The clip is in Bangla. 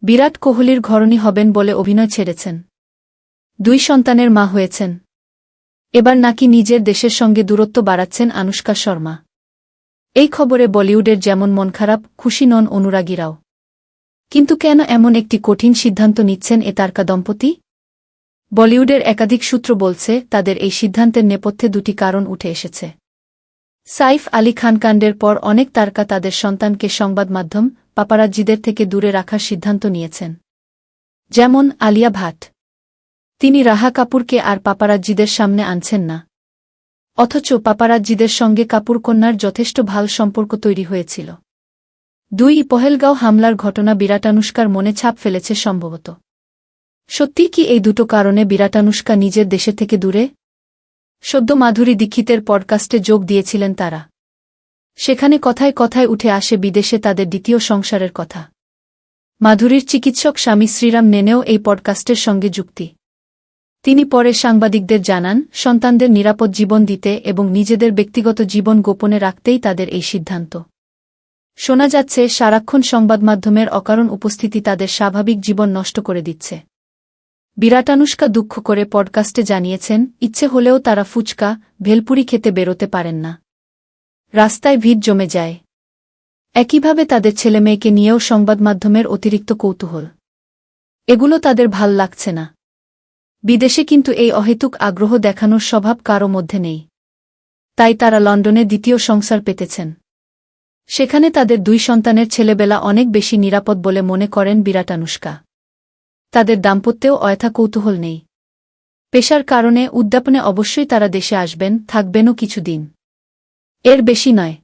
বিরাট কোহলির ঘরণী হবেন বলে অভিনয় ছেড়েছেন। 2 সন্তানের মা হয়েছেন। এবার নাকি নিজের দেশের সঙ্গে দূরত্ব বাড়াচ্ছেন আনুশকা শর্মা। এই খবরে বলিউডের যেমন মন খারাপ, খুশি নন অনুরাগীরাও। কিন্তু কেন এমন একটি কঠিন সিদ্ধান্ত নিচ্ছেন এ তারকা দম্পতি? বলিউডের একাধিক সূত্র বলছে, তাদের এই সিদ্ধান্তের নেপথ্যে 2টি কারণ উঠে এসেছে। সাইফ আলী খান কাণ্ডের পর অনেক তারকা তাদের সন্তানকে সংবাদ মাধ্যম, পাপারাজ্জিদের থেকে দূরে রাখার সিদ্ধান্ত নিয়েছেন। যেমন আলিয়া ভাট। তিনি রাহা কাপুরকে আর পাপারাজ্জিদের সামনে আনছেন না। অথচ পাপারাজ্জিদের সঙ্গে কাপুর কন্যার যথেষ্ট ভাল সম্পর্ক তৈরি হয়েছিল। 2 পহেলগাঁও হামলার ঘটনা বিরাটানুষ্কার মনে ছাপ ফেলেছে সম্ভবত। সত্যিই কি এই 2টো কারণে বিরাটানুষ্কা নিজের দেশে থেকে দূরে? সদ্য মাধুরী দীক্ষিতের পডকাস্টে যোগ দিয়েছিলেন তারা। সেখানে কথায় কথায় উঠে আসে বিদেশে তাদের দ্বিতীয় সংসারের কথা। মাধুরীর চিকিৎসক স্বামী শ্রীরাম নেনেও এই পডকাস্টের সঙ্গে যুক্তি। তিনি পরে সাংবাদিকদের জানান, সন্তানদের নিরাপদ জীবন দিতে এবং নিজেদের ব্যক্তিগত জীবন গোপনে রাখতেই তাদের এই সিদ্ধান্ত। শোনা যাচ্ছে, সারাক্ষণ সংবাদমাধ্যমের অকারণ উপস্থিতি তাদের স্বাভাবিক জীবন নষ্ট করে দিচ্ছে। বিরাটানুষ্কা দুঃখ করে পডকাস্টে জানিয়েছেন, ইচ্ছে হলেও তারা ফুচকা, ভেলপুরি খেতে বেরোতে পারেন না। রাস্তায় ভিড় জমে যায়। একইভাবে তাদের ছেলেমেয়েকে নিয়েও সংবাদমাধ্যমের অতিরিক্ত কৌতূহল। এগুলো তাদের ভাল লাগছে না। বিদেশে কিন্তু এই অহেতুক আগ্রহ দেখানোর স্বভাব কারও মধ্যে নেই। তাই তারা লন্ডনে দ্বিতীয় সংসার পেতেছেন। সেখানে তাদের 2 সন্তানের ছেলেবেলা অনেক বেশি নিরাপদ বলে মনে করেন বিরাটানুষ্কা। তাদের দাম্পত্যেও অয়থা কৌতূহল নেই। পেশার কারণে উদ্যাপনে অবশ্যই তারা দেশে আসবেন, থাকবেনও কিছুদিন। এর বেশি নয়।